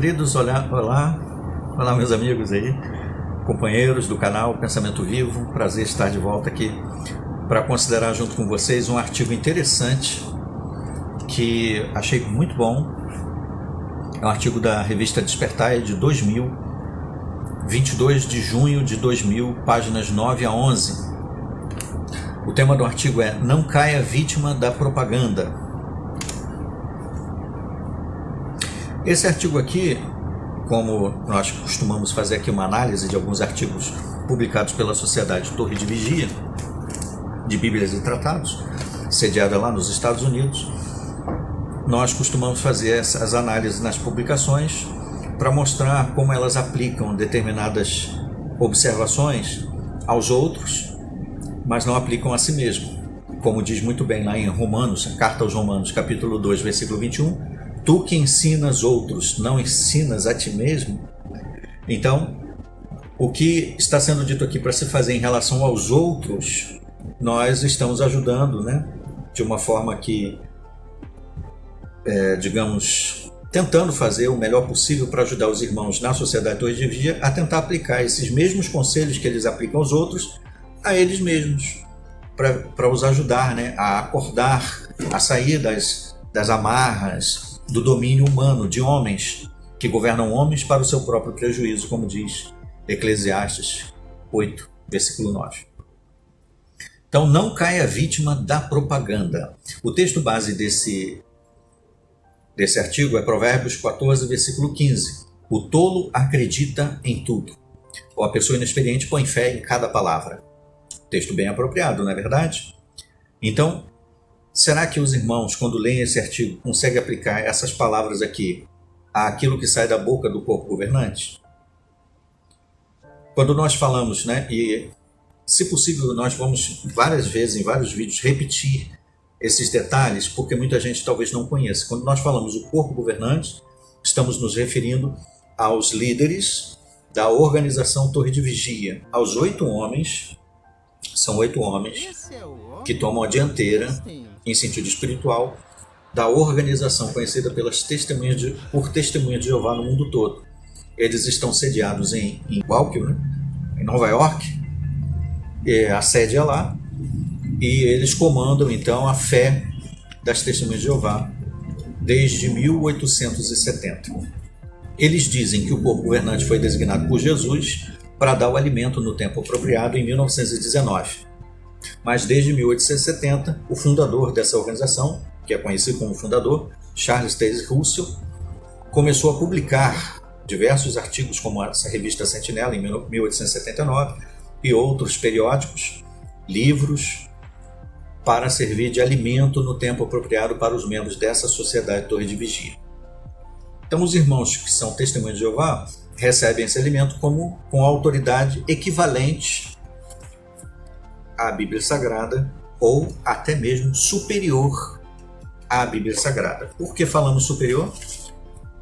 queridos, olá meus amigos aí, companheiros do canal Pensamento Vivo, prazer estar de volta aqui para considerar junto com vocês um artigo interessante que achei muito bom. É um artigo da revista Despertar de 2000, 22 de junho de 2000, páginas 9 a 11. O tema do artigo é Não caia vítima da propaganda. Esse artigo aqui, como nós costumamos fazer aqui uma análise de alguns artigos publicados pela Sociedade Torre de Vigia, de Bíblias e Tratados, sediada lá nos Estados Unidos, nós costumamos fazer essas análises nas publicações para mostrar como elas aplicam determinadas observações aos outros, mas não aplicam a si mesmo. Como diz muito bem lá em Romanos, a carta aos Romanos, capítulo 2, versículo 21, tu que ensinas outros, não ensinas a ti mesmo? Então, o que está sendo dito aqui para se fazer em relação aos outros, nós estamos ajudando, de uma forma que, tentando fazer o melhor possível para ajudar os irmãos na Sociedade Torre de Vigia a tentar aplicar esses mesmos conselhos que eles aplicam aos outros, a eles mesmos, para os ajudar a acordar, a sair das amarras, do domínio humano de homens que governam homens para o seu próprio prejuízo, como diz Eclesiastes 8, versículo 9. Então, não caia vítima da propaganda. O texto base desse artigo é Provérbios 14, versículo 15. O tolo acredita em tudo, ou a pessoa inexperiente põe fé em cada palavra. Texto bem apropriado, não é verdade? Então, será que os irmãos, quando leem esse artigo, conseguem aplicar essas palavras aqui àquilo que sai da boca do corpo governante? Quando nós falamos, e se possível nós vamos várias vezes, em vários vídeos, repetir esses detalhes, porque muita gente talvez não conheça. Quando nós falamos o corpo governante, estamos nos referindo aos líderes da organização Torre de Vigia, aos 8 homens, são 8 homens que tomam a dianteira em sentido espiritual, da organização conhecida por testemunhas de Jeová no mundo todo. Eles estão sediados em Waukegan, em Nova York, a sede é lá, e eles comandam então a fé das testemunhas de Jeová desde 1870. Eles dizem que o corpo governante foi designado por Jesus para dar o alimento no tempo apropriado em 1919. Mas desde 1870, o fundador dessa organização, que é conhecido como fundador, Charles Taze Russell, começou a publicar diversos artigos, como essa revista Sentinela, em 1879, e outros periódicos, livros, para servir de alimento no tempo apropriado para os membros dessa Sociedade Torre de Vigia. Então, os irmãos que são testemunhas de Jeová recebem esse alimento com autoridade equivalente à Bíblia Sagrada ou até mesmo superior à Bíblia Sagrada. Por que falamos superior?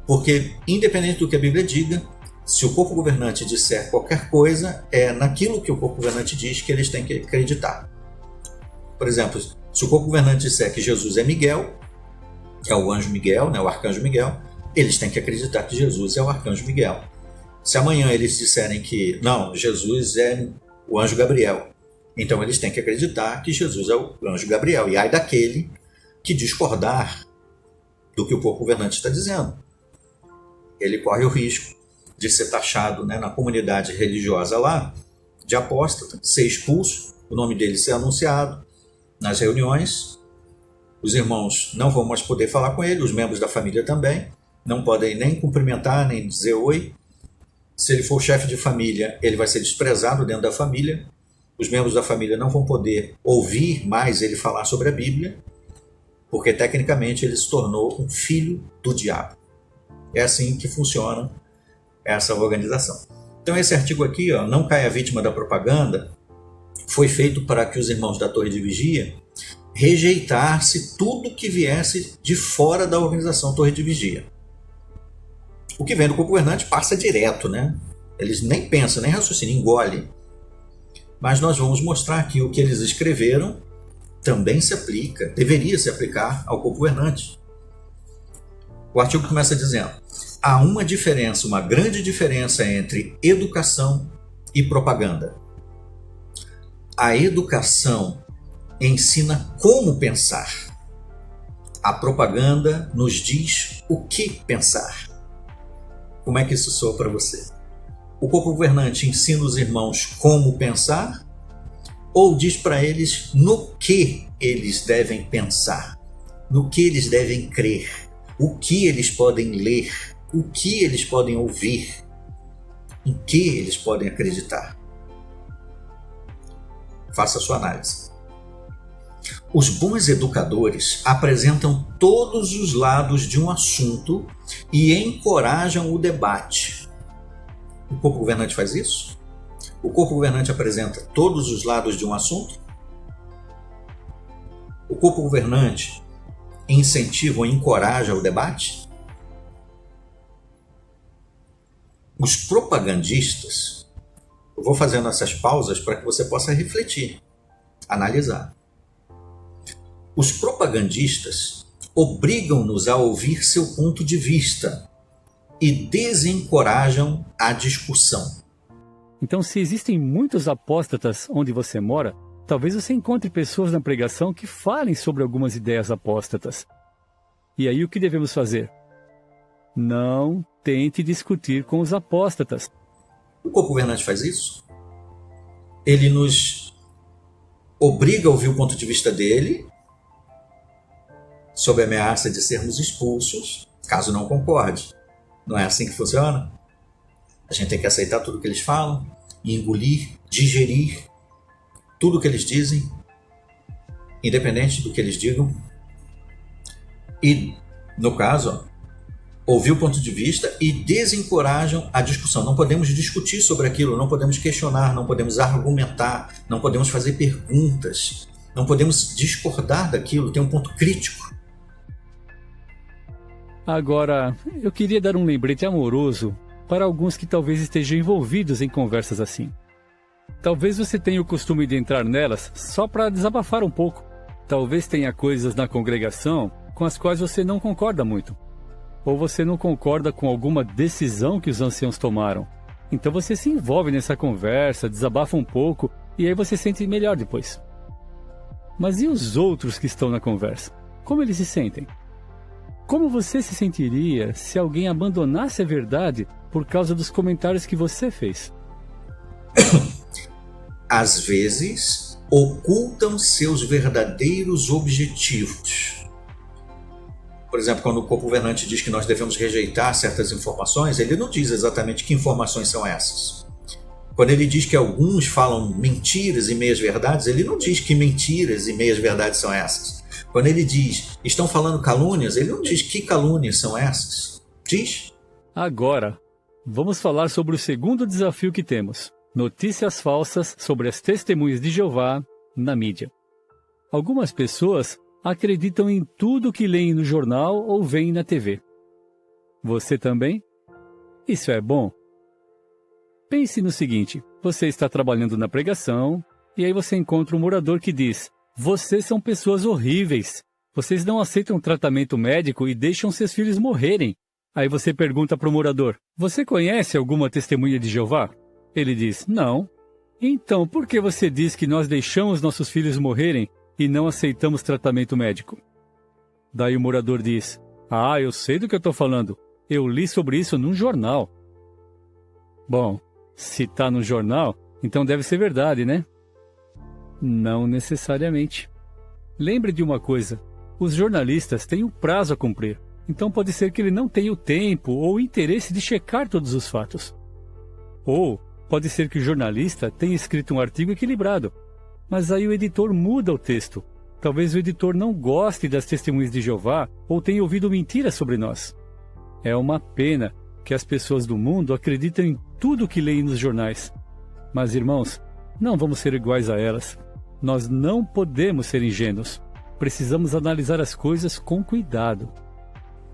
Porque, independente do que a Bíblia diga, se o corpo governante disser qualquer coisa, é naquilo que o corpo governante diz que eles têm que acreditar. Por exemplo, se o corpo governante disser que Jesus é Miguel, que é o anjo Miguel, o arcanjo Miguel, eles têm que acreditar que Jesus é o arcanjo Miguel. Se amanhã eles disserem que não, Jesus é o anjo Gabriel, então eles têm que acreditar que Jesus é o anjo Gabriel. E ai daquele que discordar do que o corpo governante está dizendo. Ele corre o risco de ser taxado na comunidade religiosa lá de apóstata, ser expulso, o nome dele ser anunciado nas reuniões. Os irmãos não vão mais poder falar com ele, os membros da família também, não podem nem cumprimentar, nem dizer oi. Se ele for chefe de família, ele vai ser desprezado dentro da família. Os membros da família não vão poder ouvir mais ele falar sobre a Bíblia, porque tecnicamente ele se tornou um filho do diabo. É assim que funciona essa organização. Então esse artigo aqui, Não caia vítima da propaganda, foi feito para que os irmãos da Torre de Vigia rejeitassem tudo que viesse de fora da organização Torre de Vigia. O que vem do corpo governante passa direto, Eles nem pensam, nem raciocinam, engolem. Mas nós vamos mostrar aqui o que eles escreveram também se aplica, deveria se aplicar ao corpo governante. O artigo começa dizendo: há uma diferença, uma grande diferença entre educação e propaganda. A educação ensina como pensar. A propaganda nos diz o que pensar. Como é que isso soa para você? O corpo governante ensina os irmãos como pensar ou diz para eles no que eles devem pensar, no que eles devem crer, o que eles podem ler, o que eles podem ouvir, em que eles podem acreditar? Faça a sua análise. Os bons educadores apresentam todos os lados de um assunto e encorajam o debate. O corpo governante faz isso? O corpo governante apresenta todos os lados de um assunto? O corpo governante incentiva ou encoraja o debate? Os propagandistas, eu vou fazendo essas pausas para que você possa refletir, analisar. Os propagandistas obrigam-nos a ouvir seu ponto de vista e desencorajam a discussão. Então, se existem muitos apóstatas onde você mora, talvez você encontre pessoas na pregação que falem sobre algumas ideias apóstatas. E aí o que devemos fazer? Não tente discutir com os apóstatas. O corpo governante faz isso? Ele nos obriga a ouvir o ponto de vista dele, sob a ameaça de sermos expulsos, caso não concorde. Não é assim que funciona? A gente tem que aceitar tudo que eles falam, engolir, digerir tudo que eles dizem, independente do que eles digam. E, no caso, ouvir o ponto de vista e desencorajam a discussão. Não podemos discutir sobre aquilo, não podemos questionar, não podemos argumentar, não podemos fazer perguntas, não podemos discordar daquilo, tem um ponto crítico. Agora, eu queria dar um lembrete amoroso para alguns que talvez estejam envolvidos em conversas assim. Talvez você tenha o costume de entrar nelas só para desabafar um pouco. Talvez tenha coisas na congregação com as quais você não concorda muito. Ou você não concorda com alguma decisão que os anciãos tomaram. Então você se envolve nessa conversa, desabafa um pouco e aí você se sente melhor depois. Mas e os outros que estão na conversa? Como eles se sentem? Como você se sentiria se alguém abandonasse a verdade por causa dos comentários que você fez? Às vezes, ocultam seus verdadeiros objetivos. Por exemplo, quando o corpo governante diz que nós devemos rejeitar certas informações, ele não diz exatamente que informações são essas. Quando ele diz que alguns falam mentiras e meias-verdades, ele não diz que mentiras e meias-verdades são essas. Quando ele diz, estão falando calúnias, ele não diz que calúnias são essas. Diz. Agora, vamos falar sobre o segundo desafio que temos. Notícias falsas sobre as testemunhas de Jeová na mídia. Algumas pessoas acreditam em tudo que leem no jornal ou veem na TV. Você também? Isso é bom? Pense no seguinte, você está trabalhando na pregação e aí você encontra um morador que diz: vocês são pessoas horríveis, vocês não aceitam tratamento médico e deixam seus filhos morrerem. Aí você pergunta para o morador: você conhece alguma testemunha de Jeová? Ele diz: não. Então, por que você diz que nós deixamos nossos filhos morrerem e não aceitamos tratamento médico? Daí o morador diz: ah, eu sei do que eu estou falando. Eu li sobre isso num jornal. Bom, se está no jornal, então deve ser verdade, né? Não necessariamente. Lembre de uma coisa: os jornalistas têm um prazo a cumprir. Então pode ser que ele não tenha o tempo ou o interesse de checar todos os fatos. Ou pode ser que o jornalista tenha escrito um artigo equilibrado, mas aí o editor muda o texto. Talvez o editor não goste das testemunhas de Jeová ou tenha ouvido mentiras sobre nós. É uma pena que as pessoas do mundo acreditam em tudo que leem nos jornais. Mas, irmãos, não vamos ser iguais a elas. Nós não podemos ser ingênuos. Precisamos analisar as coisas com cuidado.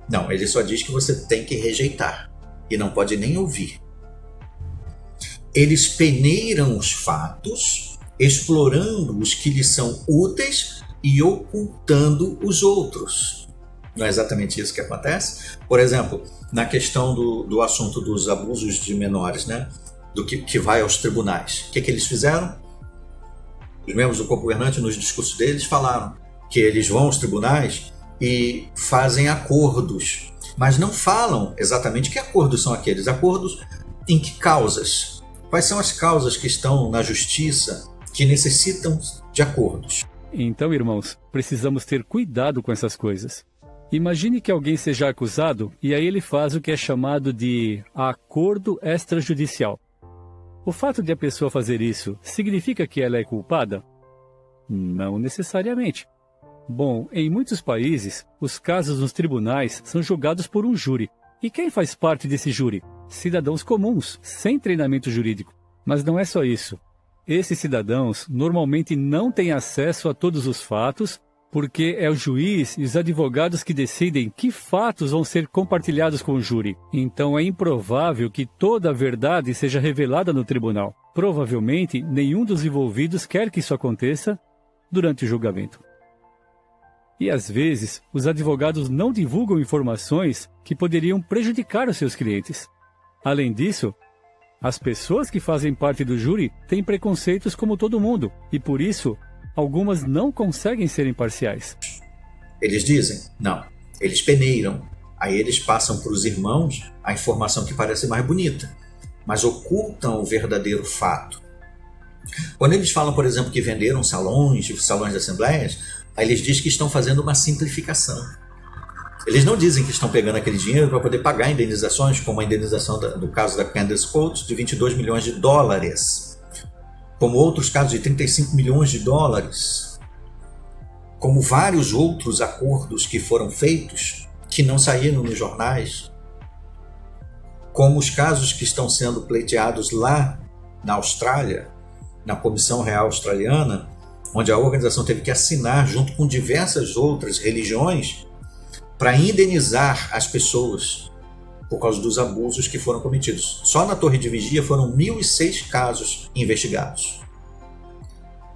Não, ele só diz que você tem que rejeitar e não pode nem ouvir. Eles peneiram os fatos, explorando os que lhes são úteis e ocultando os outros. Não é exatamente isso que acontece? Por exemplo, na questão do assunto dos abusos de menores, né? Do que vai aos tribunais. O que eles fizeram? Os membros do corpo governante, nos discursos deles, falaram que eles vão aos tribunais e fazem acordos, mas não falam exatamente que acordos são aqueles. Acordos em que causas? Quais são as causas que estão na justiça que necessitam de acordos? Então, irmãos, precisamos ter cuidado com essas coisas. Imagine que alguém seja acusado e aí ele faz o que é chamado de acordo extrajudicial. O fato de a pessoa fazer isso significa que ela é culpada? Não necessariamente. Bom, em muitos países, os casos nos tribunais são julgados por um júri. E quem faz parte desse júri? Cidadãos comuns, sem treinamento jurídico. Mas não é só isso. Esses cidadãos normalmente não têm acesso a todos os fatos, porque é o juiz e os advogados que decidem que fatos vão ser compartilhados com o júri. Então é improvável que toda a verdade seja revelada no tribunal. Provavelmente, nenhum dos envolvidos quer que isso aconteça durante o julgamento. E às vezes, os advogados não divulgam informações que poderiam prejudicar os seus clientes. Além disso, as pessoas que fazem parte do júri têm preconceitos como todo mundo, e por isso, algumas não conseguem ser imparciais. Eles dizem, não, eles peneiram. Aí eles passam para os irmãos a informação que parece mais bonita, mas ocultam o verdadeiro fato. Quando eles falam, por exemplo, que venderam salões de assembleias, aí eles dizem que estão fazendo uma simplificação. Eles não dizem que estão pegando aquele dinheiro para poder pagar indenizações, como a indenização do caso da Candace Coates, de 22 milhões de dólares, como outros casos de 35 milhões de dólares, como vários outros acordos que foram feitos, que não saíram nos jornais, como os casos que estão sendo pleiteados lá na Austrália, na Comissão Real Australiana, onde a organização teve que assinar, junto com diversas outras religiões, para indenizar as pessoas por causa dos abusos que foram cometidos. Só na Torre de Vigia foram 1.006 casos investigados.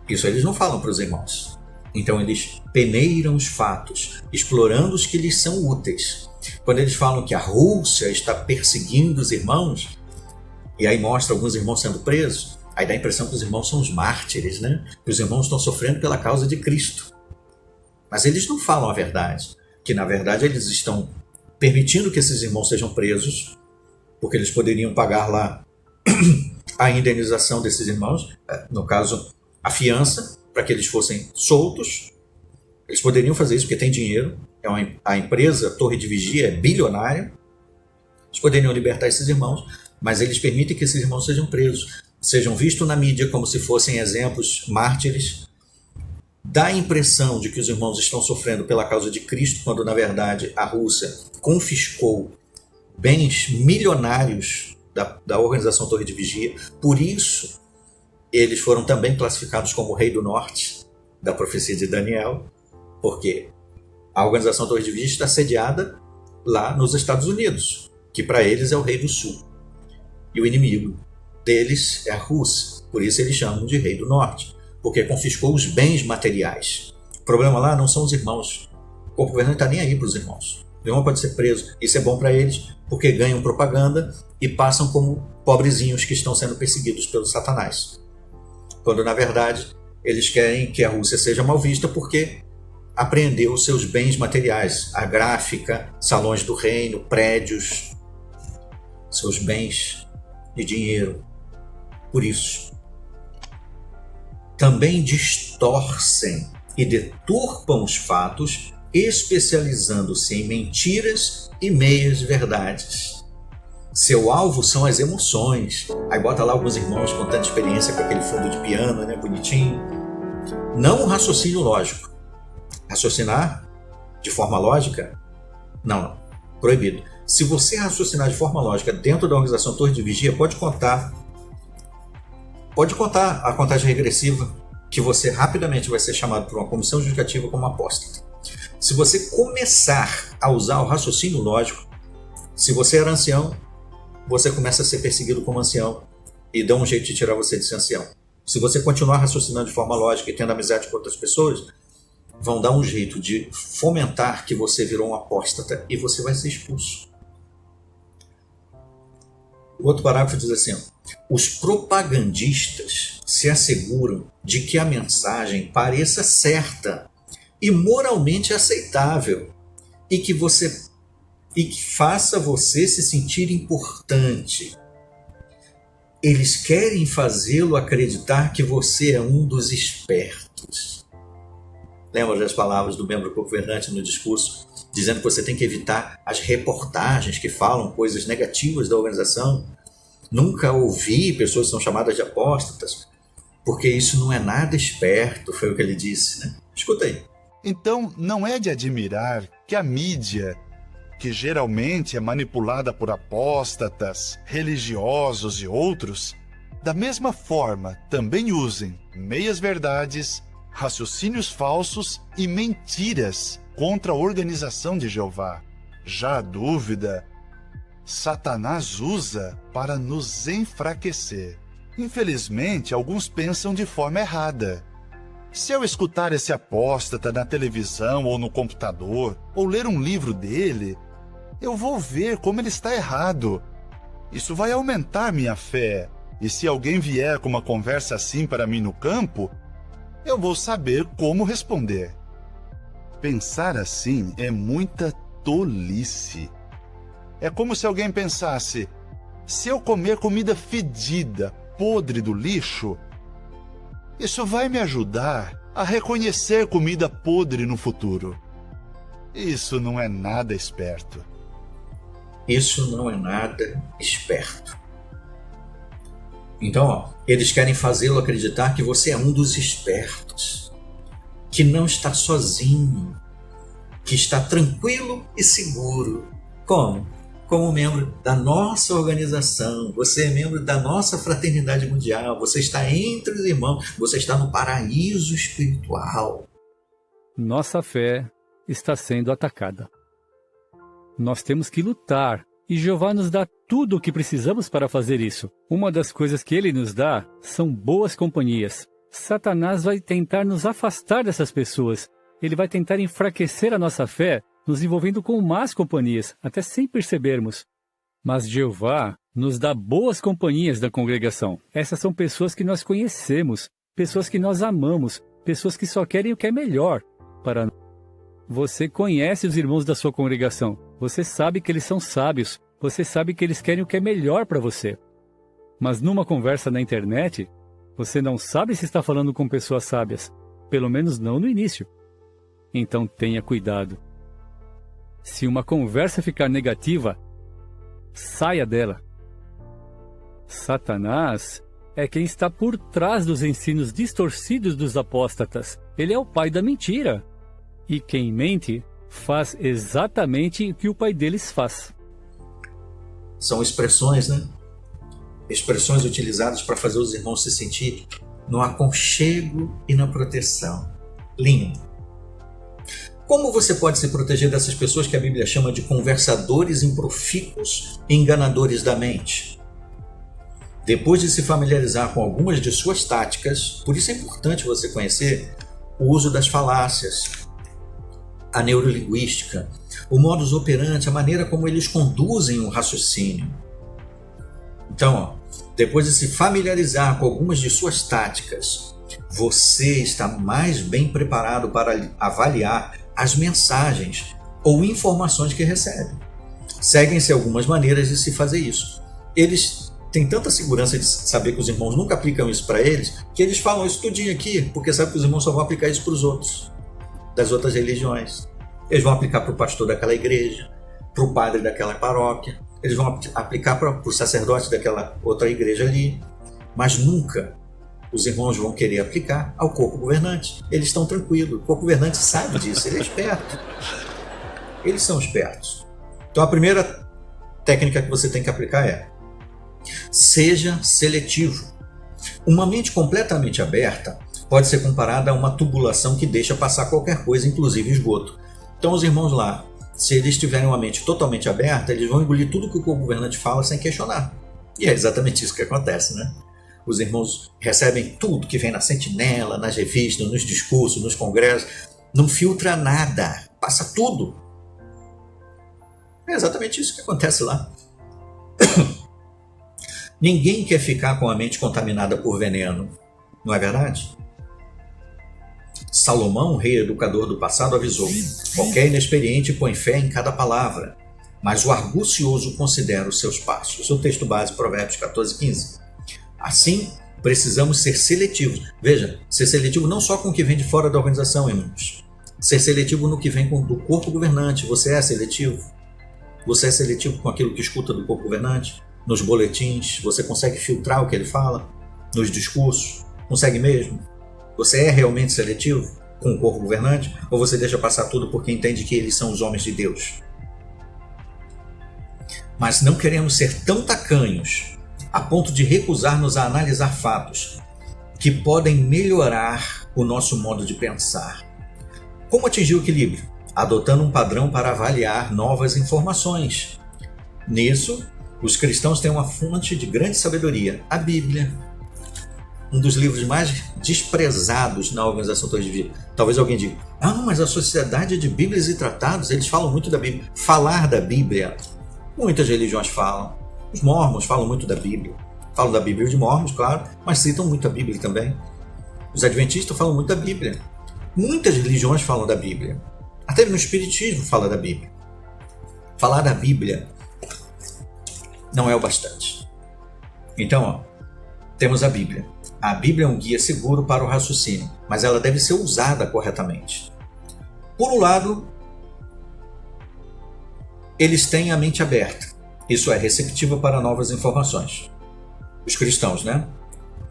Isso eles não falam para os irmãos. Então eles peneiram os fatos, explorando os que lhes são úteis. Quando eles falam que a Rússia está perseguindo os irmãos, e aí mostra alguns irmãos sendo presos, aí dá a impressão que os irmãos são os mártires, né? Que os irmãos estão sofrendo pela causa de Cristo. Mas eles não falam a verdade, que na verdade eles estão permitindo que esses irmãos sejam presos, porque eles poderiam pagar lá a indenização desses irmãos, no caso, a fiança, para que eles fossem soltos. Eles poderiam fazer isso porque tem dinheiro, a empresa Torre de Vigia é bilionária, eles poderiam libertar esses irmãos, mas eles permitem que esses irmãos sejam presos, sejam vistos na mídia como se fossem exemplos mártires. Dá a impressão de que os irmãos estão sofrendo pela causa de Cristo, quando na verdade a Rússia confiscou bens milionários da organização Torre de Vigia. Por isso eles foram também classificados como o Rei do Norte, da profecia de Daniel, porque a organização Torre de Vigia está sediada lá nos Estados Unidos, que para eles é o Rei do Sul. E o inimigo deles é a Rússia, por isso eles chamam de Rei do Norte, porque confiscou os bens materiais. O problema lá não são os irmãos. O corpo governante não está nem aí para os irmãos. O irmão pode ser preso. Isso é bom para eles, porque ganham propaganda e passam como pobrezinhos que estão sendo perseguidos pelo Satanás. Quando, na verdade, eles querem que a Rússia seja mal vista porque apreendeu os seus bens materiais. A gráfica, salões do reino, prédios, seus bens de dinheiro. Por isso, também distorcem e deturpam os fatos, especializando-se em mentiras e meias-verdades. Seu alvo são as emoções. Aí bota lá alguns irmãos contando experiência com aquele fundo de piano, né, bonitinho. Não o raciocínio lógico. Raciocinar de forma lógica? Não. Proibido. Se você raciocinar de forma lógica dentro da organização Torre de Vigia, pode contar a contagem regressiva, que você rapidamente vai ser chamado por uma comissão judicativa como apóstata. Se você começar a usar o raciocínio lógico, se você era ancião, você começa a ser perseguido como ancião e dá um jeito de tirar você de ser ancião. Se você continuar raciocinando de forma lógica e tendo amizade com outras pessoas, vão dar um jeito de fomentar que você virou um apóstata e você vai ser expulso. O outro parágrafo diz assim: os propagandistas se asseguram de que a mensagem pareça certa e moralmente aceitável e que faça você se sentir importante. Eles querem fazê-lo acreditar que você é um dos espertos. Lembra das palavras do membro governante no discurso, dizendo que você tem que evitar as reportagens que falam coisas negativas da organização? Nunca ouvi pessoas que são chamadas de apóstatas, porque isso não é nada esperto, foi o que ele disse, né? Escuta aí. Então, não é de admirar que a mídia, que geralmente é manipulada por apóstatas, religiosos e outros, da mesma forma também usem meias-verdades, raciocínios falsos e mentiras contra a organização de Jeová. Já a dúvida, Satanás usa para nos enfraquecer. Infelizmente, alguns pensam de forma errada. Se eu escutar esse apóstata na televisão ou no computador, ou ler um livro dele, eu vou ver como ele está errado. Isso vai aumentar minha fé. E se alguém vier com uma conversa assim para mim no campo, eu vou saber como responder. Pensar assim é muita tolice. É como se alguém pensasse: se eu comer comida fedida, podre do lixo, isso vai me ajudar a reconhecer comida podre no futuro. Isso não é nada esperto. Isso não é nada esperto. Então, eles querem fazê-lo acreditar que você é um dos espertos, que não está sozinho, que está tranquilo e seguro. Como? Como membro da nossa organização, você é membro da nossa fraternidade mundial, você está entre os irmãos, você está no paraíso espiritual. Nossa fé está sendo atacada. Nós temos que lutar, e Jeová nos dá tudo o que precisamos para fazer isso. Uma das coisas que ele nos dá são boas companhias. Satanás vai tentar nos afastar dessas pessoas. Ele vai tentar enfraquecer a nossa fé, nos envolvendo com más companhias, até sem percebermos. Mas Jeová nos dá boas companhias da congregação. Essas são pessoas que nós conhecemos, pessoas que nós amamos, pessoas que só querem o que é melhor para nós. Você conhece os irmãos da sua congregação. Você sabe que eles são sábios. Você sabe que eles querem o que é melhor para você. Mas numa conversa na internet, você não sabe se está falando com pessoas sábias. Pelo menos não no início. Então tenha cuidado. Se uma conversa ficar negativa, saia dela. Satanás é quem está por trás dos ensinos distorcidos dos apóstatas. Ele é o pai da mentira. E quem mente faz exatamente o que o pai deles faz. São expressões, né? Expressões utilizadas para fazer os irmãos se sentir no aconchego e na proteção. Lindo. Como você pode se proteger dessas pessoas que a Bíblia chama de conversadores improfícuos e enganadores da mente? Depois de se familiarizar com algumas de suas táticas, por isso é importante você conhecer o uso das falácias, a neurolinguística, o modus operandi, a maneira como eles conduzem o raciocínio. Então, depois de se familiarizar com algumas de suas táticas, você está mais bem preparado para avaliar as mensagens ou informações que recebe. Seguem-se algumas maneiras de se fazer isso. Eles têm tanta segurança de saber que os irmãos nunca aplicam isso para eles, que eles falam isso tudinho aqui, porque sabem que os irmãos só vão aplicar isso para os outros, das outras religiões. Eles vão aplicar para o pastor daquela igreja, para o padre daquela paróquia, eles vão aplicar para o sacerdote daquela outra igreja ali, mas nunca os irmãos vão querer aplicar ao corpo governante. Eles estão tranquilos, o corpo governante sabe disso, ele é esperto. Eles são espertos. Então a primeira técnica que você tem que aplicar é: seja seletivo. Uma mente completamente aberta pode ser comparada a uma tubulação que deixa passar qualquer coisa, inclusive esgoto. Então os irmãos lá, se eles tiverem uma mente totalmente aberta, eles vão engolir tudo que o corpo governante fala sem questionar. E é exatamente isso que acontece, né? Os irmãos recebem tudo que vem na sentinela, nas revistas, nos discursos, nos congressos, não filtra nada, passa tudo. É exatamente isso que acontece lá. Ninguém quer ficar com a mente contaminada por veneno, não é verdade? Salomão, rei educador do passado, avisou: qualquer inexperiente põe fé em cada palavra, mas o argucioso considera os seus passos. O texto base, Provérbios 14:15. Assim, precisamos ser seletivos. Veja, ser seletivo não só com o que vem de fora da organização, irmãos. Ser seletivo no que vem do corpo governante. Você é seletivo? Você é seletivo com aquilo que escuta do corpo governante? Nos boletins, você consegue filtrar o que ele fala? Nos discursos? Consegue mesmo? Você é realmente seletivo com o corpo governante? Ou você deixa passar tudo porque entende que eles são os homens de Deus? Mas não queremos ser tão tacanhos a ponto de recusar-nos a analisar fatos que podem melhorar o nosso modo de pensar. Como atingir o equilíbrio? Adotando um padrão para avaliar novas informações. Nisso, os cristãos têm uma fonte de grande sabedoria, a Bíblia. Um dos livros mais desprezados na Organização Torre de Vida. Talvez alguém diga: mas a Sociedade de Bíblias e Tratados, eles falam muito da Bíblia. Falar da Bíblia, muitas religiões falam. Os mormons falam muito da Bíblia. Falam da Bíblia de mormons, claro, mas citam muito a Bíblia também. Os adventistas falam muito da Bíblia. Muitas religiões falam da Bíblia. Até no Espiritismo fala da Bíblia. Falar da Bíblia não é o bastante. Então, temos a Bíblia. A Bíblia é um guia seguro para o raciocínio, mas ela deve ser usada corretamente. Por um lado, eles têm a mente aberta, isso é, receptiva para novas informações. Os cristãos, né?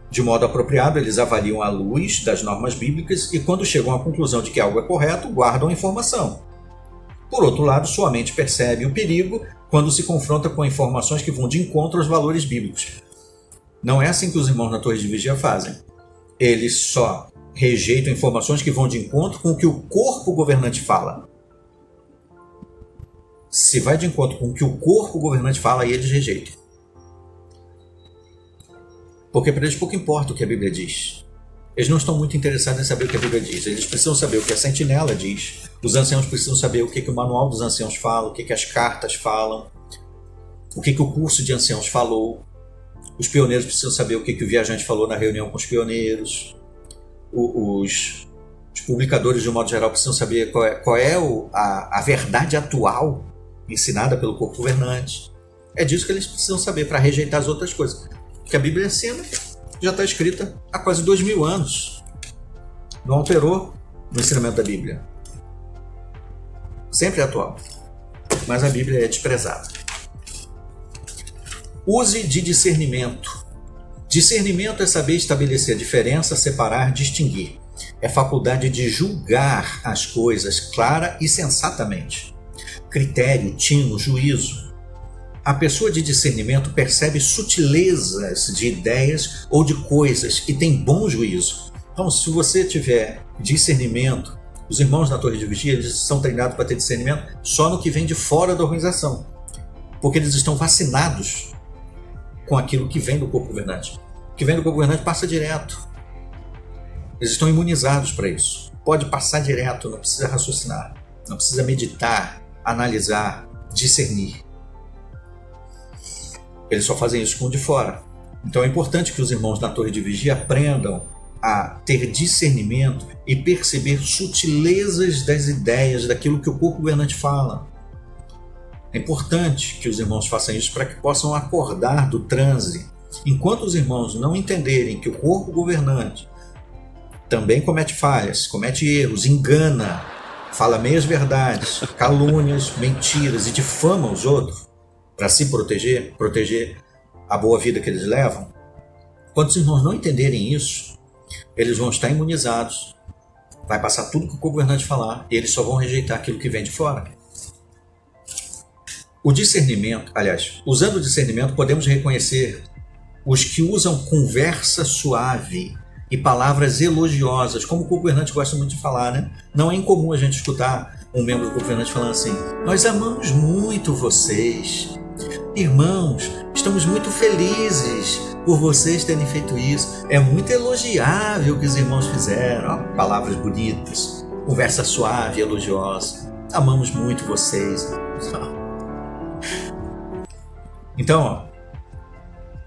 De modo apropriado, eles avaliam à luz das normas bíblicas e, quando chegam à conclusão de que algo é correto, guardam a informação. Por outro lado, sua mente percebe o perigo quando se confronta com informações que vão de encontro aos valores bíblicos. Não é assim que os irmãos na Torre de Vigia fazem. Eles só rejeitam informações que vão de encontro com o que o corpo governante fala. Se vai de encontro com o que o corpo governante fala, aí eles rejeitam. Porque para eles pouco importa o que a Bíblia diz. Eles não estão muito interessados em saber o que a Bíblia diz. Eles precisam saber o que a sentinela diz. Os anciãos precisam saber o que o manual dos anciãos fala, o que as cartas falam, o que o curso de anciãos falou. Os pioneiros precisam saber o que o viajante falou na reunião com os pioneiros. Os publicadores, de um modo geral, precisam saber qual é a verdade atual ensinada pelo corpo governante. É disso que eles precisam saber para rejeitar as outras coisas. Porque a Bíblia ensina, já está escrita há quase 2000 anos. Não alterou no ensinamento da Bíblia. Sempre é atual. Mas a Bíblia é desprezada. Use de discernimento. Discernimento é saber estabelecer a diferença, separar, distinguir. É faculdade de julgar as coisas clara e sensatamente. Critério, tino, juízo. A pessoa de discernimento percebe sutilezas de ideias ou de coisas e tem bom juízo. Então, se você tiver discernimento, os irmãos na Torre de Vigia, eles são treinados para ter discernimento só no que vem de fora da organização, porque eles estão vacinados com aquilo que vem do corpo governante. O que vem do corpo governante passa direto. Eles estão imunizados para isso. Pode passar direto, não precisa raciocinar, não precisa meditar, analisar, discernir. Eles só fazem isso com o de fora. Então é importante que os irmãos na Torre de Vigia aprendam a ter discernimento e perceber sutilezas das ideias, daquilo que o corpo governante fala. É importante que os irmãos façam isso para que possam acordar do transe. Enquanto os irmãos não entenderem que o corpo governante também comete falhas, comete erros, engana, fala meias verdades, calúnias, mentiras e difama os outros, para se proteger a boa vida que eles levam, quando os irmãos não entenderem isso, eles vão estar imunizados, vai passar tudo que o governante falar e eles só vão rejeitar aquilo que vem de fora. O discernimento, aliás, usando o discernimento, podemos reconhecer os que usam conversa suave e palavras elogiosas, como o governante gosta muito de falar, né? Não é incomum a gente escutar um membro do governante falando assim: nós amamos muito vocês. Irmãos, estamos muito felizes por vocês terem feito isso. É muito elogiável o que os irmãos fizeram. Palavras bonitas. conversa suave e elogiosa. Amamos muito vocês. Então,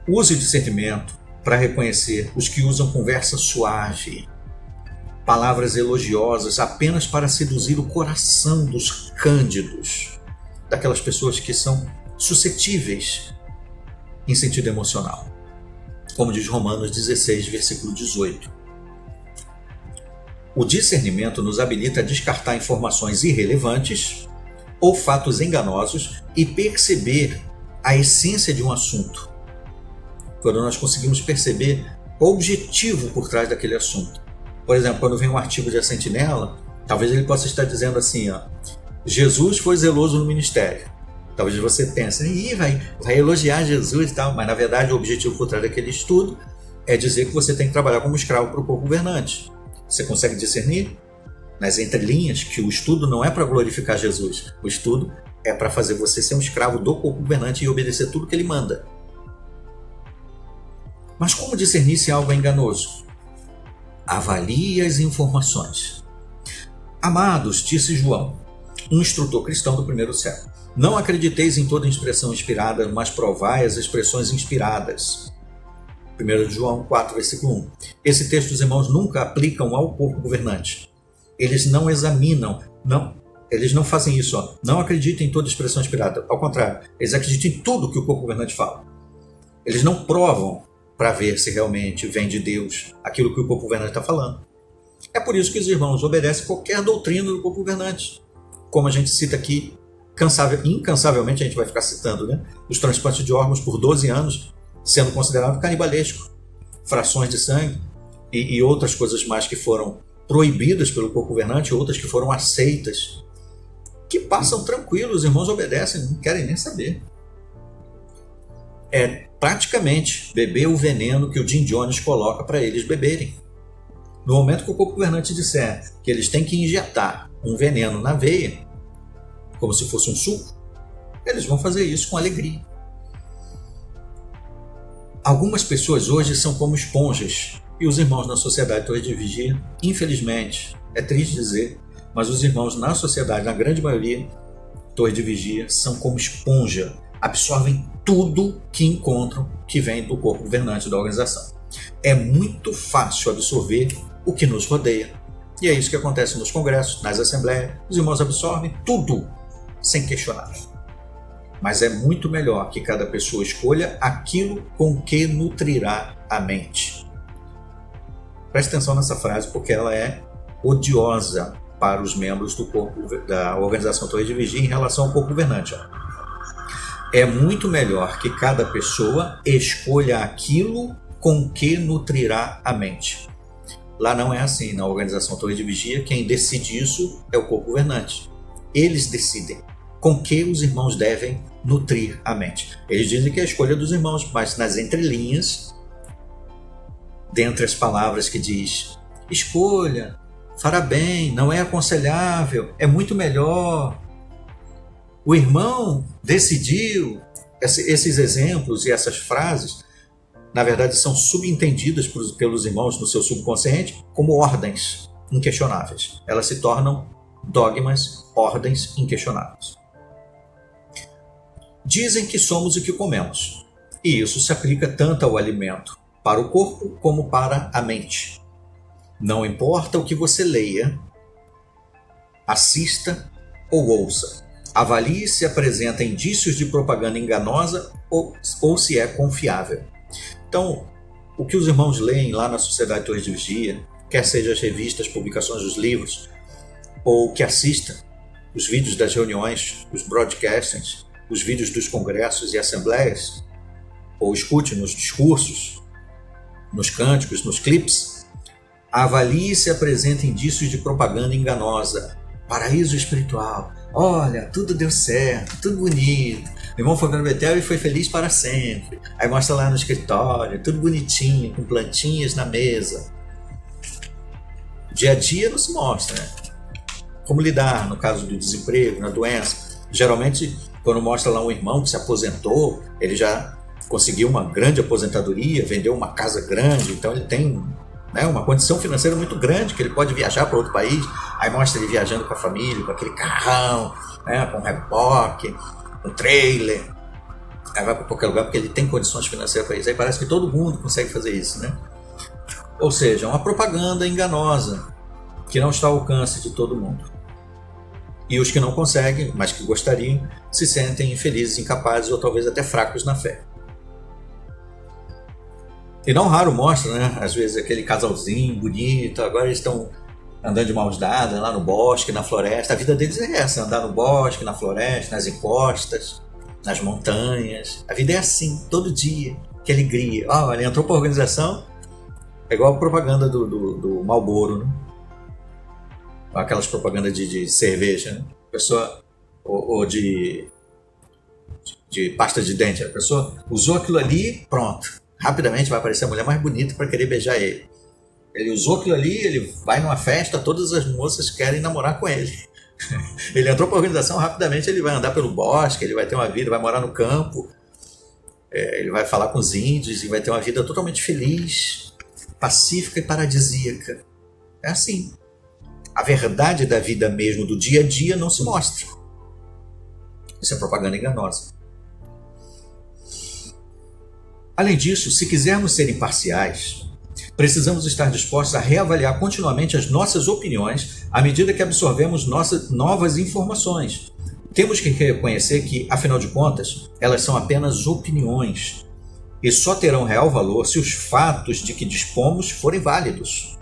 use o discernimento para reconhecer os que usam conversa suave, palavras elogiosas apenas para seduzir o coração dos cândidos, daquelas pessoas que são suscetíveis em sentido emocional, como diz Romanos 16, versículo 18. O discernimento nos habilita a descartar informações irrelevantes ou fatos enganosos e perceber a essência de um assunto, quando nós conseguimos perceber o objetivo por trás daquele assunto. Por exemplo, quando vem um artigo de A Sentinela, talvez ele possa estar dizendo assim, Jesus foi zeloso no ministério. Talvez você pense, vai elogiar Jesus e tal, mas na verdade o objetivo por trás daquele estudo é dizer que você tem que trabalhar como escravo para o corpo governante. Você consegue discernir nas entrelinhas que o estudo não é para glorificar Jesus, o estudo é para fazer você ser um escravo do corpo governante e obedecer tudo que ele manda. Mas como discernir se algo é enganoso? Avalie as informações. Amados, disse João, um instrutor cristão do primeiro século, não acrediteis em toda expressão inspirada, mas provai as expressões inspiradas. 1 João 4, versículo 1. Esse texto os irmãos nunca aplicam ao corpo governante. Eles não examinam, eles não fazem isso. Não acreditem em toda expressão inspirada. Ao contrário, eles acreditam em tudo que o corpo governante fala. Eles não provam para ver se realmente vem de Deus aquilo que o corpo governante está falando. É por isso que os irmãos obedecem qualquer doutrina do corpo governante. Como a gente cita aqui, incansavelmente a gente vai ficar citando, né? Os transplantes de órgãos por 12 anos sendo considerado canibalesco, frações de sangue e outras coisas mais que foram proibidas pelo corpo governante, outras que foram aceitas, que passam tranquilos, os irmãos obedecem, não querem nem saber. É praticamente beber o veneno que o Jim Jones coloca para eles beberem. No momento que o corpo governante disser que eles têm que injetar um veneno na veia, como se fosse um suco, eles vão fazer isso com alegria. Algumas pessoas hoje são como esponjas, e os irmãos na sociedade Torre de Vigia, infelizmente, é triste dizer, mas os irmãos na sociedade, na grande maioria, Torre de Vigia, são como esponja, absorvem tudo que encontram que vem do corpo governante da organização. É muito fácil absorver o que nos rodeia, e é isso que acontece nos congressos, nas assembleias, os irmãos absorvem tudo, sem questionar. Mas é muito melhor que cada pessoa escolha aquilo com que nutrirá a mente. Preste atenção nessa frase, porque ela é odiosa para os membros do corpo da organização Torre de Vigia em relação ao corpo governante. É muito melhor que cada pessoa escolha aquilo com que nutrirá a mente. Lá não é assim. Na organização Torre de Vigia, quem decide isso é o corpo governante. Eles decidem com que os irmãos devem nutrir a mente. Eles dizem que é a escolha dos irmãos, mas nas entrelinhas, dentre as palavras que diz escolha, fará bem, não é aconselhável, é muito melhor, o irmão decidiu, esses exemplos e essas frases, na verdade, são subentendidas pelos irmãos no seu subconsciente como ordens inquestionáveis. Elas se tornam dogmas, ordens inquestionáveis. Dizem que somos o que comemos, e isso se aplica tanto ao alimento, para o corpo, como para a mente. Não importa o que você leia, assista ou ouça, avalie se apresenta indícios de propaganda enganosa ou se é confiável. Então, o que os irmãos leem lá na Sociedade Torre de Vigia, quer seja as revistas, publicações dos livros, ou que assista os vídeos das reuniões, os broadcastings, os vídeos dos congressos e assembleias, ou escute nos discursos, nos cânticos, nos clipes, avalie se apresenta indícios de propaganda enganosa, paraíso espiritual, olha, tudo deu certo, tudo bonito, o irmão foi para Betel e foi feliz para sempre, aí mostra lá no escritório, tudo bonitinho, com plantinhas na mesa. Dia a dia não se mostra, né? Como lidar no caso do desemprego, na doença. Geralmente, quando mostra lá um irmão que se aposentou, ele já conseguiu uma grande aposentadoria, vendeu uma casa grande, então ele tem né? Uma condição financeira muito grande, que ele pode viajar para outro país, aí mostra ele viajando com a família, com aquele carrão, né? Com um reboque, um trailer, aí vai para qualquer lugar porque ele tem condições financeiras para isso. Aí parece que todo mundo consegue fazer isso, né? Ou seja, uma propaganda enganosa que não está ao alcance de todo mundo. E os que não conseguem, mas que gostariam, se sentem infelizes, incapazes ou talvez até fracos na fé. E não raro mostra, né, às vezes, aquele casalzinho bonito, agora eles estão andando de mãos dadas lá no bosque, na floresta. A vida deles é essa, andar no bosque, na floresta, nas encostas, nas montanhas. A vida é assim, todo dia, que alegria. Olha, entrou para a organização, é igual a propaganda do Marlboro, né? Aquelas propagandas de cerveja, né? A pessoa, ou de pasta de dente, a pessoa usou aquilo ali, pronto, rapidamente vai aparecer a mulher mais bonita para querer beijar ele. Ele usou aquilo ali, ele vai numa festa, todas as moças querem namorar com ele. Ele entrou para a organização, rapidamente ele vai andar pelo bosque, ele vai ter uma vida, vai morar no campo, ele vai falar com os índios e vai ter uma vida totalmente feliz, pacífica e paradisíaca. É assim. A verdade da vida mesmo, do dia a dia, não se mostra. Isso é propaganda enganosa. Além disso, se quisermos ser imparciais, precisamos estar dispostos a reavaliar continuamente as nossas opiniões à medida que absorvemos novas informações. Temos que reconhecer que, afinal de contas, elas são apenas opiniões e só terão real valor se os fatos de que dispomos forem válidos.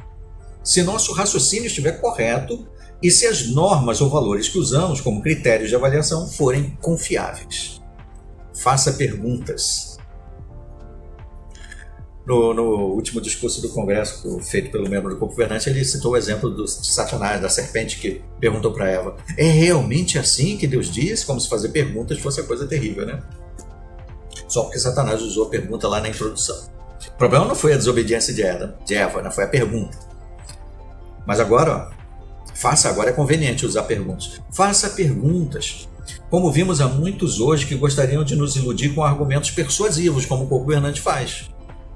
Se nosso raciocínio estiver correto e se as normas ou valores que usamos como critérios de avaliação forem confiáveis. Faça perguntas. No último discurso do Congresso, feito pelo membro do corpo governante, ele citou o exemplo de Satanás, da serpente, que perguntou para Eva: é realmente assim que Deus disse? Como se fazer perguntas fosse a coisa terrível, né? Só porque Satanás usou a pergunta lá na introdução. O problema não foi a desobediência de Eva, né? Foi a pergunta. Mas agora, agora é conveniente usar perguntas. Faça perguntas. Como vimos há muitos hoje que gostariam de nos iludir com argumentos persuasivos, como o corpo governante faz.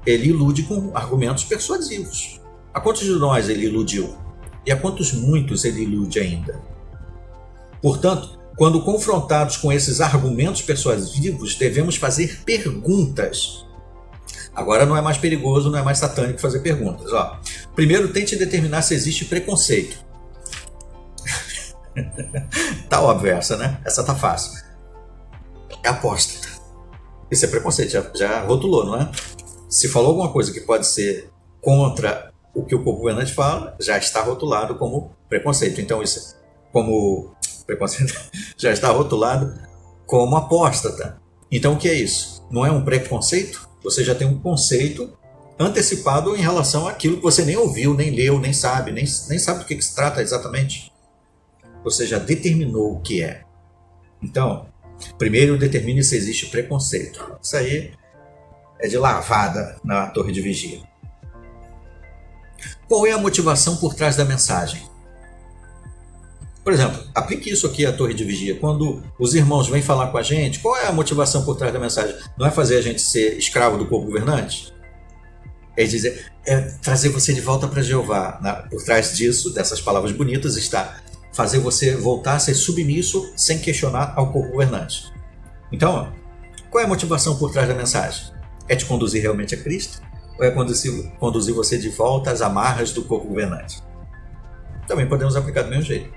Ele ilude com argumentos persuasivos. A quantos de nós ele iludiu? E a quantos muitos ele ilude ainda? Portanto, quando confrontados com esses argumentos persuasivos, devemos fazer perguntas. Agora não é mais perigoso, não é mais satânico fazer perguntas. Primeiro, tente determinar se existe preconceito. Tá óbvio essa, né? Essa tá fácil. É apóstata. Isso é preconceito, já rotulou, não é? Se falou alguma coisa que pode ser contra o que o corpo governante fala, já está rotulado como preconceito. Então isso, como preconceito, já está rotulado como apóstata. Então o que é isso? Não é um preconceito? Você já tem um conceito antecipado em relação àquilo que você nem ouviu, nem leu, nem sabe, nem sabe do que se trata exatamente. Você já determinou o que é. Então, primeiro determine se existe preconceito. Isso aí é de lavada na torre de vigia. Qual é a motivação por trás da mensagem? Por exemplo, aplique isso aqui à torre de vigia. Quando os irmãos vêm falar com a gente, qual é a motivação por trás da mensagem? Não é fazer a gente ser escravo do corpo governante? É dizer, é trazer você de volta para Jeová. Por trás disso, dessas palavras bonitas, está fazer você voltar a ser submisso sem questionar ao corpo governante. Então, qual é a motivação por trás da mensagem? É te conduzir realmente a Cristo? Ou é conduzir você de volta às amarras do corpo governante? Também podemos aplicar do mesmo jeito.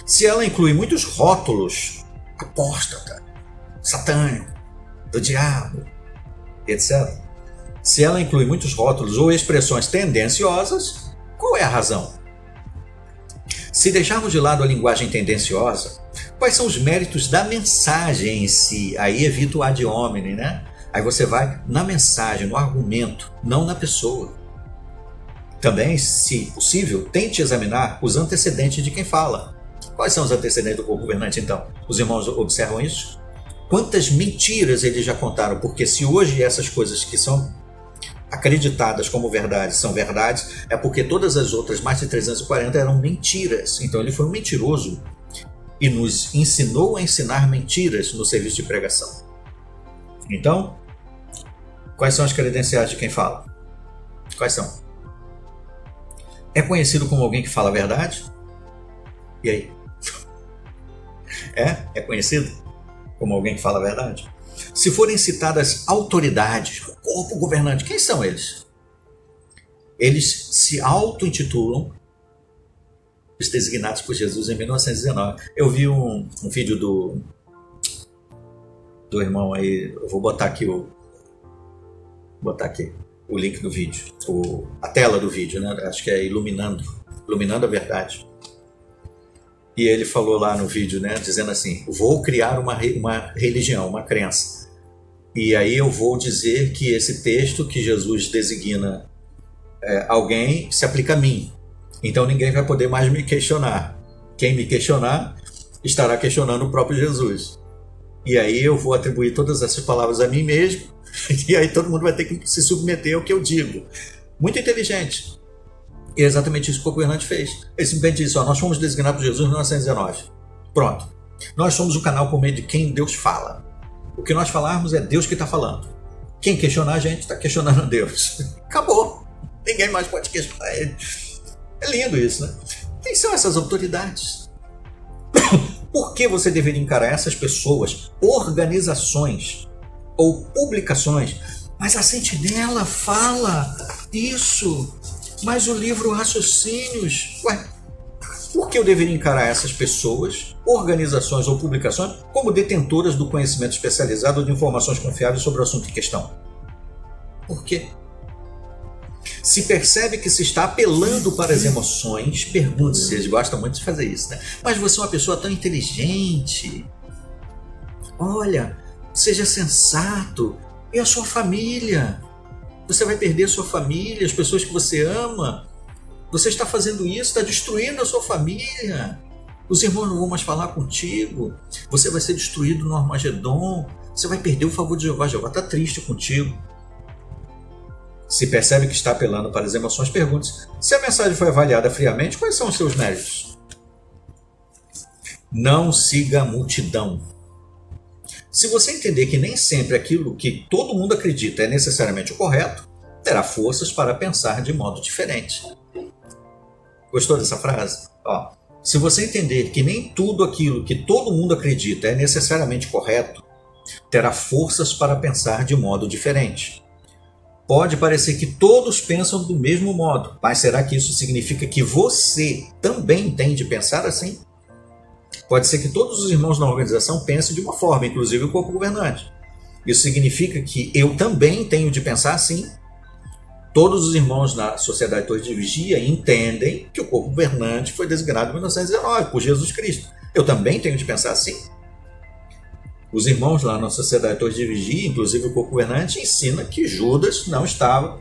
Se ela inclui muitos rótulos, apóstata, satânico, do diabo, etc. Se ela inclui muitos rótulos ou expressões tendenciosas, qual é a razão? Se deixarmos de lado a linguagem tendenciosa, quais são os méritos da mensagem em si? Aí evita o ad hominem, né? Aí você vai na mensagem, no argumento, não na pessoa. Também, se possível, tente examinar os antecedentes de quem fala. Quais são os antecedentes do corpo governante, então? Os irmãos observam isso? Quantas mentiras eles já contaram? Porque se hoje essas coisas que são acreditadas como verdades são verdades, é porque todas as outras, mais de 340, eram mentiras. Então ele foi um mentiroso e nos ensinou a ensinar mentiras no serviço de pregação. Então, quais são as credenciais de quem fala? Quais são? É conhecido como alguém que fala a verdade? E aí? É conhecido como alguém que fala a verdade? Se forem citadas autoridades, o corpo governante, quem são eles? Eles se auto-intitulam os designados por Jesus em 1919. Eu vi um vídeo do irmão aí, eu vou botar aqui o link do vídeo, a tela do vídeo, né? Acho que é Iluminando a Verdade. E ele falou lá no vídeo, né, dizendo assim: vou criar uma religião, uma crença. E aí eu vou dizer que esse texto que Jesus designa alguém se aplica a mim. Então ninguém vai poder mais me questionar. Quem me questionar estará questionando o próprio Jesus. E aí eu vou atribuir todas essas palavras a mim mesmo, e aí todo mundo vai ter que se submeter ao que eu digo. Muito inteligente. E é exatamente isso que o governante fez. Ele simplesmente disse: nós fomos designados por Jesus em 1919. Pronto. Nós somos o canal por meio de quem Deus fala. O que nós falarmos é Deus que está falando. Quem questionar a gente está questionando a Deus. Acabou. Ninguém mais pode questionar ele. É lindo isso, né? Quem são essas autoridades? Por que você deveria encarar essas pessoas, organizações ou publicações? Mas a Sentinela fala isso, mas o livro Raciocínios... Ué, por que eu deveria encarar essas pessoas, organizações ou publicações como detentoras do conhecimento especializado ou de informações confiáveis sobre o assunto em questão? Por quê? Se percebe que se está apelando para as emoções, pergunte-se, eles gostam muito de fazer isso, né? Mas você é uma pessoa tão inteligente. Olha, seja sensato. E a sua família? Você vai perder a sua família, as pessoas que você ama. Você está fazendo isso, está destruindo a sua família. Os irmãos não vão mais falar contigo. Você vai ser destruído no Armagedon. Você vai perder o favor de Jeová. Jeová está triste contigo. Se percebe que está apelando para as emoções, pergunte-se: se a mensagem foi avaliada friamente, quais são os seus méritos? Não siga a multidão. Se você entender que nem sempre aquilo que todo mundo acredita é necessariamente o correto, terá forças para pensar de modo diferente. Gostou dessa frase? Se você entender que nem tudo aquilo que todo mundo acredita é necessariamente correto, terá forças para pensar de modo diferente. Pode parecer que todos pensam do mesmo modo, mas será que isso significa que você também tem de pensar assim? Pode ser que todos os irmãos na organização pensem de uma forma, inclusive o corpo governante. Isso significa que eu também tenho de pensar assim? Todos os irmãos na Sociedade Torre de Vigia entendem que o corpo governante foi designado em 1919 por Jesus Cristo. Eu também tenho de pensar assim? Os irmãos lá na Sociedade Torre de Vigia, inclusive o corpo governante, ensina que Judas não estava,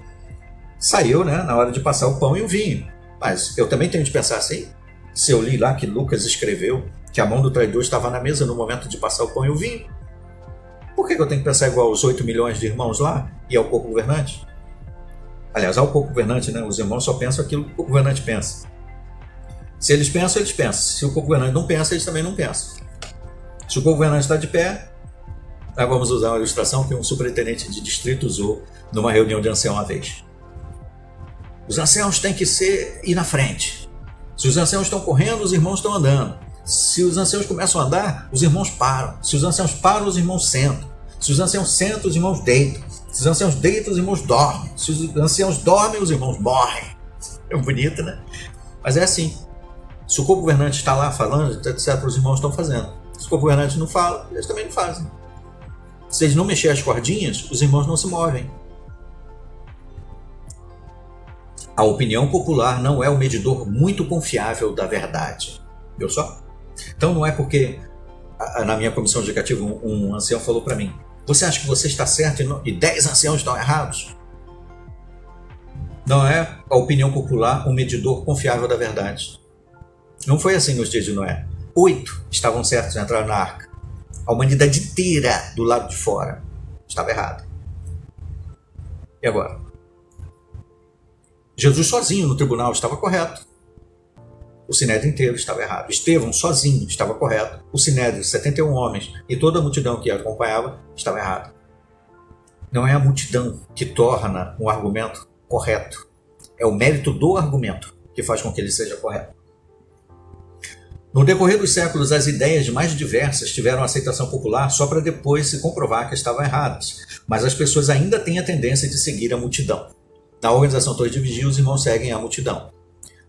saiu, né, na hora de passar o pão e o vinho. Mas eu também tenho de pensar assim? Se eu li lá que Lucas escreveu que a mão do traidor estava na mesa no momento de passar o pão e o vinho, por que eu tenho que pensar igual aos 8 milhões de irmãos lá e ao corpo governante? Aliás, ao corpo governante, né, os irmãos só pensam aquilo que o corpo governante pensa. Se eles pensam, eles pensam. Se o corpo governante não pensa, eles também não pensam. Se o corpo governante está de pé, nós vamos usar uma ilustração que um superintendente de distrito usou numa reunião de ancião uma vez. Os anciãos têm que ir na frente. Se os anciãos estão correndo, os irmãos estão andando. Se os anciãos começam a andar, os irmãos param. Se os anciãos param, os irmãos sentam. Se os anciãos sentam, os irmãos deitam. Se os anciãos deitam, os irmãos dormem. Se os anciãos dormem, os irmãos morrem. É bonito, né? Mas é assim. Se o corpo governante está lá falando, etc., os irmãos estão fazendo. Se o corpo governante não fala, eles também não fazem. Se eles não mexerem as cordinhas, os irmãos não se movem. A opinião popular não é o medidor muito confiável da verdade. Viu só? Então não é porque, na minha comissão educativa, um ancião falou para mim: você acha que você está certo e 10 anciãos estão errados? Não é a opinião popular um medidor confiável da verdade. Não foi assim nos dias de Noé. 8 estavam certos de entrar na arca. A humanidade inteira do lado de fora estava errada. E agora? Jesus sozinho no tribunal estava correto. O sinédrio inteiro estava errado. Estevão sozinho estava correto. O sinédrio, 71 homens e toda a multidão que acompanhava estava errado. Não é a multidão que torna um argumento correto. É o mérito do argumento que faz com que ele seja correto. No decorrer dos séculos, as ideias mais diversas tiveram aceitação popular só para depois se comprovar que estavam erradas, mas as pessoas ainda têm a tendência de seguir a multidão. Na organização Torre de Vigia, os irmãos seguem a multidão.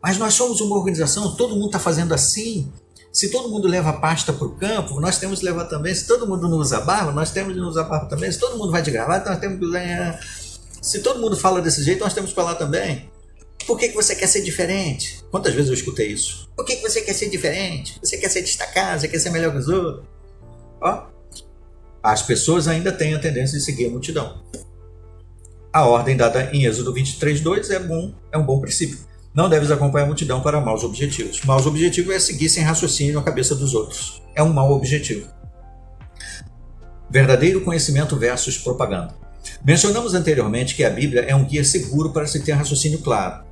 Mas nós somos uma organização, todo mundo está fazendo assim. Se todo mundo leva a pasta para o campo, nós temos que levar também. Se todo mundo não usa barba, nós temos que usar barba também. Se todo mundo vai de gravata, nós temos que usar... Se todo mundo fala desse jeito, nós temos que falar também. Por que você quer ser diferente? Quantas vezes eu escutei isso? Por que você quer ser diferente? Você quer ser destacado? Você quer ser melhor que os outros? Ó, as pessoas ainda têm a tendência de seguir a multidão. A ordem dada em Êxodo 23:2 é um bom princípio. Não deves acompanhar a multidão para maus objetivos. Maus objetivos é seguir sem raciocínio a cabeça dos outros. É um mau objetivo. Verdadeiro conhecimento versus propaganda. Mencionamos anteriormente que a Bíblia é um guia seguro para se ter raciocínio claro.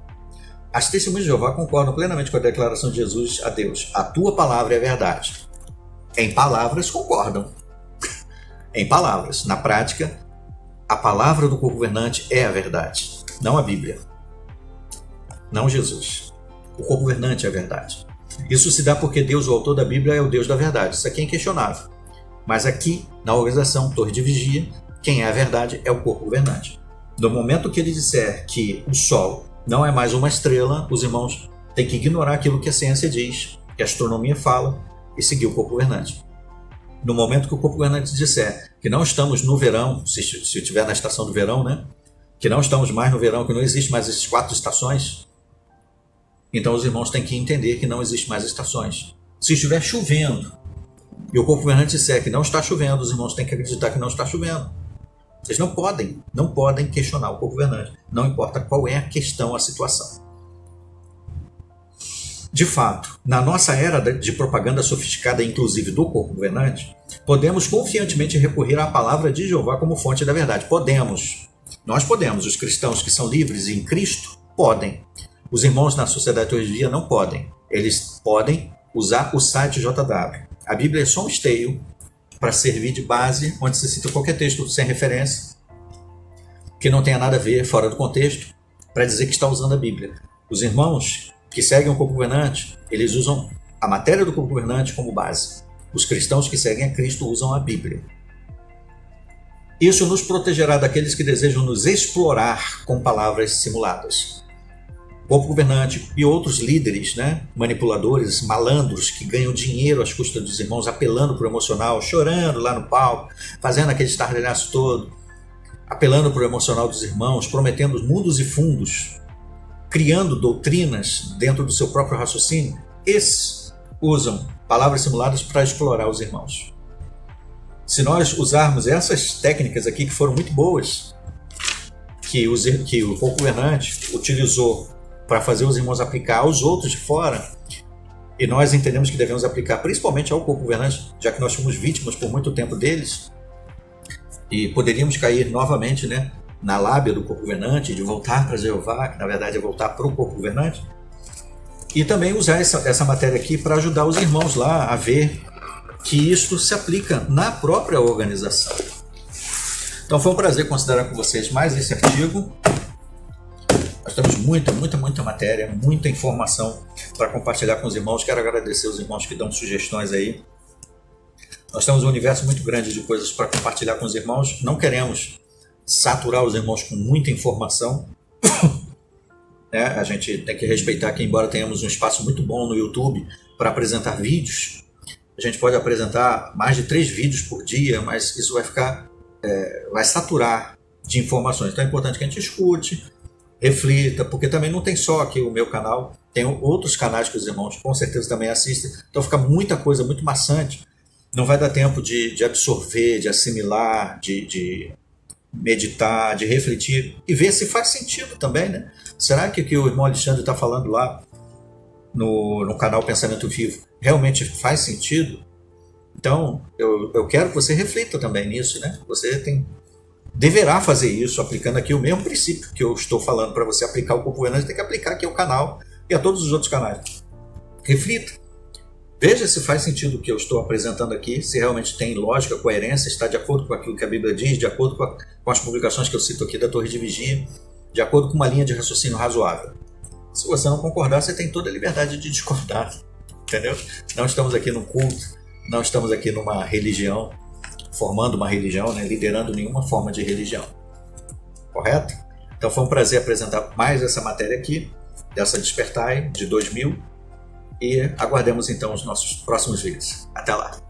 As testemunhas de Jeová concordam plenamente com a declaração de Jesus a Deus. A tua palavra é verdade. Em palavras, concordam. Em palavras. Na prática, a palavra do co-governante é a verdade, não a Bíblia. Não Jesus. O co-governante é a verdade. Isso se dá porque Deus, o autor da Bíblia, é o Deus da verdade. Isso aqui é inquestionável. Mas aqui, na organização Torre de Vigia, quem é a verdade é o co-governante. No momento que ele disser que o Sol não é mais uma estrela, os irmãos têm que ignorar aquilo que a ciência diz, que a astronomia fala, e seguir o co-governante. No momento que o co-governante disser que não estamos no verão, se estiver na estação do verão, né? Que não estamos mais no verão, que não existe mais essas 4 estações, então os irmãos têm que entender que não existe mais estações. Se estiver chovendo e o co-governante disser que não está chovendo, os irmãos têm que acreditar que não está chovendo. Vocês não podem questionar o co-governante, não importa qual é a questão, a situação. De fato, na nossa era de propaganda sofisticada, inclusive do co-governante, podemos confiantemente recorrer à palavra de Jeová como fonte da verdade. Podemos. Nós podemos. Os cristãos que são livres em Cristo podem. Os irmãos na sociedade hoje em dia não podem. Eles podem usar o site JW. A Bíblia é só um esteio para servir de base, onde se cita qualquer texto sem referência, que não tenha nada a ver, fora do contexto, para dizer que está usando a Bíblia. Os irmãos que seguem o co-governante, eles usam a matéria do co-governante como base. Os cristãos que seguem a Cristo usam a Bíblia. Isso nos protegerá daqueles que desejam nos explorar com palavras simuladas. O co-governante e outros líderes, manipuladores, malandros, que ganham dinheiro às custas dos irmãos, apelando para o emocional, chorando lá no palco, fazendo aquele estardalhaço todo, apelando para o emocional dos irmãos, prometendo mundos e fundos, criando doutrinas dentro do seu próprio raciocínio. Esses usam palavras simuladas para explorar os irmãos. Se nós usarmos essas técnicas aqui, que foram muito boas, que o co-governante utilizou para fazer os irmãos aplicar aos outros de fora, e nós entendemos que devemos aplicar principalmente ao co-governante, já que nós fomos vítimas por muito tempo deles, e poderíamos cair novamente na lábia do co-governante, de voltar para Jeová, que na verdade é voltar para o co-governante, e também usar essa matéria aqui para ajudar os irmãos lá a ver que isto se aplica na própria organização. Então foi um prazer considerar com vocês mais esse artigo. Nós temos muita matéria, muita informação para compartilhar com os irmãos. Quero agradecer os irmãos que dão sugestões aí. Nós temos um universo muito grande de coisas para compartilhar com os irmãos. Não queremos saturar os irmãos com muita informação. A gente tem que respeitar que, embora tenhamos um espaço muito bom no YouTube para apresentar vídeos, a gente pode apresentar mais de 3 vídeos por dia, mas isso vai saturar de informações. Então é importante que a gente escute, reflita, porque também não tem só aqui o meu canal, tem outros canais que os irmãos com certeza também assistem, então fica muita coisa, muito maçante, não vai dar tempo de absorver, de assimilar, de meditar, de refletir e ver se faz sentido também, Será que o que o irmão Alexandre está falando lá no canal Pensamento Vivo realmente faz sentido? Então, eu quero que você reflita também nisso, Você deverá fazer isso, aplicando aqui o mesmo princípio que eu estou falando para você aplicar o co-governante, tem que aplicar aqui ao canal e a todos os outros canais. Reflita. Veja se faz sentido o que eu estou apresentando aqui, se realmente tem lógica, coerência, está de acordo com aquilo que a Bíblia diz, de acordo com as publicações que eu cito aqui da Torre de Vigia, de acordo com uma linha de raciocínio razoável. Se você não concordar, você tem toda a liberdade de discordar, entendeu? Não estamos aqui num culto, não estamos aqui numa religião, formando uma religião, né? Liderando nenhuma forma de religião. Correto? Então foi um prazer apresentar mais essa matéria aqui, dessa Despertai de 2000, e aguardemos então os nossos próximos vídeos. Até lá!